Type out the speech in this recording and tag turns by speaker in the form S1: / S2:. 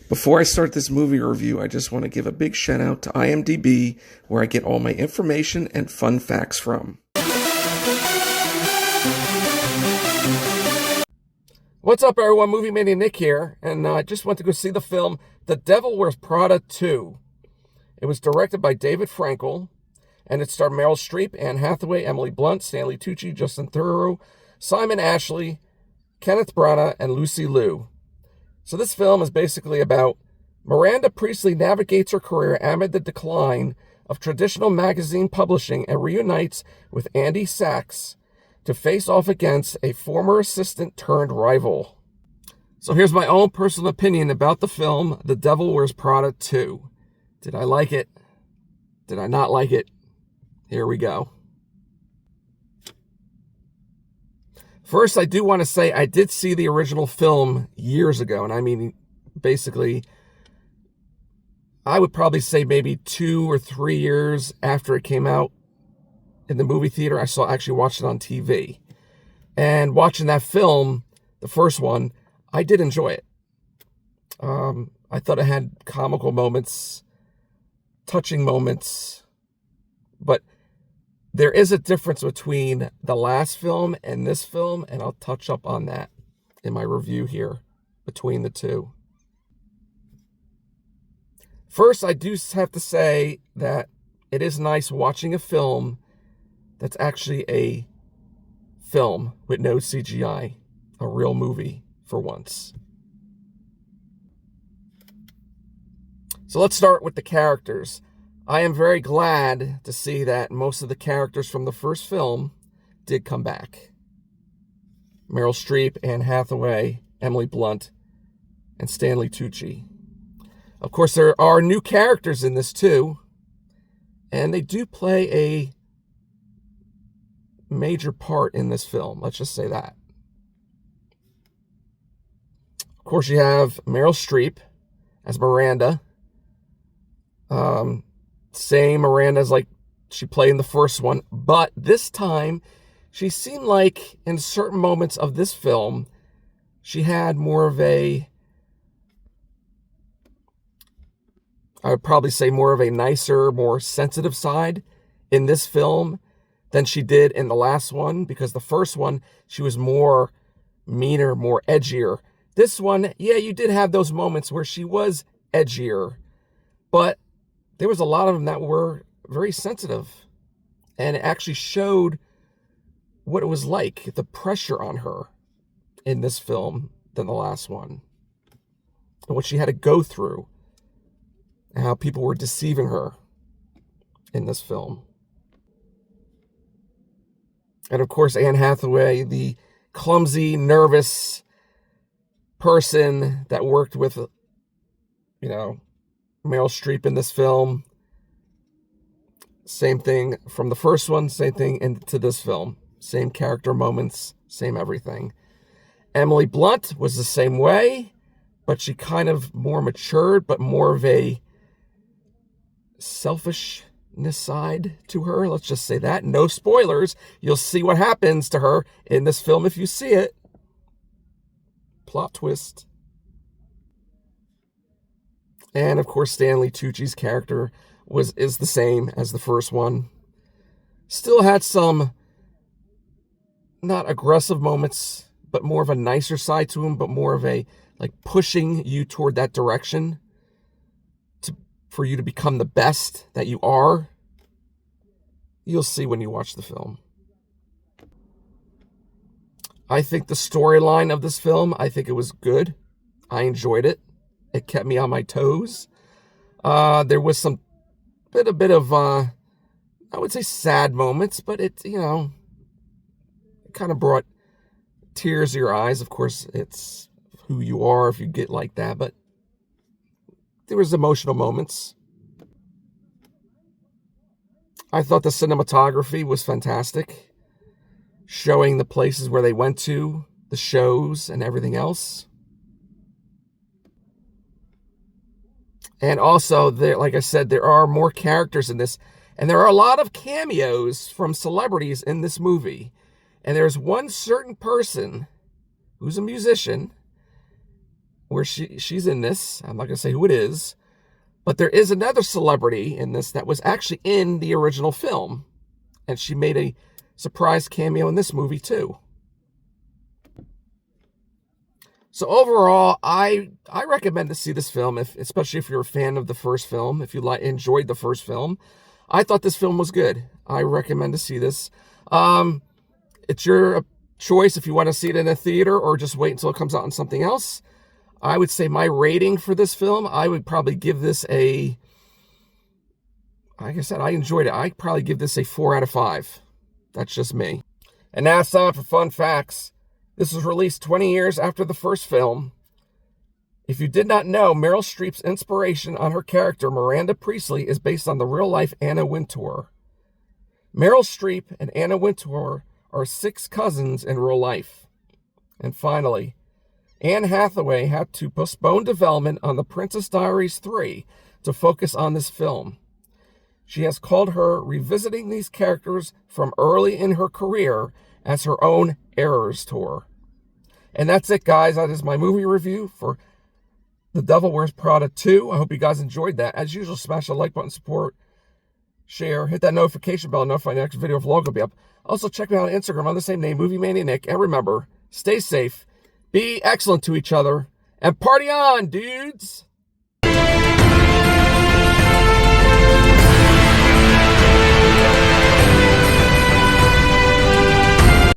S1: Before I start this movie review, I just want to give a big shout out to IMDb, where I get all my information and fun facts from. What's up, everyone? Movie Mania Nick here, and I just went to go see the film The Devil Wears Prada 2. It was directed by David Frankel, and it starred Meryl Streep, Anne Hathaway, Emily Blunt, Stanley Tucci, Justin Theroux, Simone Ashley, Kenneth Branaugh, and Lucy Liu. So this film is basically about Miranda Priestly navigates her career amid the decline of traditional magazine publishing and reunites with Andy Sachs to face off against a former assistant turned rival. So here's my own personal opinion about the film The Devil Wears Prada 2. Did I like it? Did I not like it? Here we go. First, I do want to say I did see the original film years ago, and I mean, basically, I would probably say maybe 2 or 3 years after it came out in the movie theater. I actually watched it on TV. And watching that film, the first one, I did enjoy it. I thought it had comical moments, touching moments, but there is a difference between the last film and this film, and I'll touch up on that in my review here between the two. First, I do have to say that it is nice watching a film that's actually a film with no CGI, a real movie for once. So let's start with the characters. I am very glad to see that most of the characters from the first film did come back. Meryl Streep, Anne Hathaway, Emily Blunt, and Stanley Tucci. Of course, there are new characters in this too, and they do play a major part in this film. Let's just say that. Of course, you have Meryl Streep as Miranda. Same Miranda as like she played in the first one, but this time she seemed like in certain moments of this film she had more of a, I would probably say more of a nicer, more sensitive side in this film than she did in the last one, because the first one she was more meaner, more edgier. This one, yeah, you did have those moments where she was edgier, but there was a lot of them that were very sensitive, and it actually showed what it was like, the pressure on her in this film than the last one, and what she had to go through, and how people were deceiving her in this film. And of course, Anne Hathaway, the clumsy, nervous person that worked with, Meryl Streep in this film. Same thing from the first one, same thing into this film. Same character moments, same everything. Emily Blunt was the same way, but she kind of more matured, but more of a selfishness side to her. Let's just say that. No spoilers. You'll see what happens to her in this film if you see it. Plot twist. And of course, Stanley Tucci's character is the same as the first one. Still had some not aggressive moments, but more of a nicer side to him, but more of a like pushing you toward that direction for you to become the best that you are. You'll see when you watch the film. I think the storyline of this film, I think it was good. I enjoyed it. It kept me on my toes. There was some bit of, I would say sad moments, but it kind of brought tears to your eyes. Of course, it's who you are if you get like that, but there was emotional moments. I thought the cinematography was fantastic, showing the places where they went to, the shows, and everything else. And also, like I said, there are more characters in this. And there are a lot of cameos from celebrities in this movie. And there's one certain person who's a musician where she's in this. I'm not going to say who it is. But there is another celebrity in this that was actually in the original film. And she made a surprise cameo in this movie too. So overall, I recommend to see this film, especially if you're a fan of the first film, if you enjoyed the first film. I thought this film was good. I recommend to see this. It's your choice if you want to see it in a theater or just wait until it comes out on something else. I would say my rating for this film, I would probably give this like I said, I enjoyed it. I'd probably give this a 4 out of 5. That's just me. And now it's time for fun facts. This was released 20 years after the first film. If you did not know, Meryl Streep's inspiration on her character, Miranda Priestley, is based on the real-life Anna Wintour. Meryl Streep and Anna Wintour are 6 cousins in real life. And finally, Anne Hathaway had to postpone development on The Princess Diaries 3 to focus on this film. She has called her revisiting these characters from early in her career as her own Errors tour. And that's it, guys. That is my movie review for The Devil Wears Prada 2. I hope you guys enjoyed that. As usual, smash the like button, support, share, hit that notification bell, notify the next video vlog will be up. Also, check me out on Instagram on the same name, Movie Mania Nick. And remember, stay safe, be excellent to each other, and party on, dudes!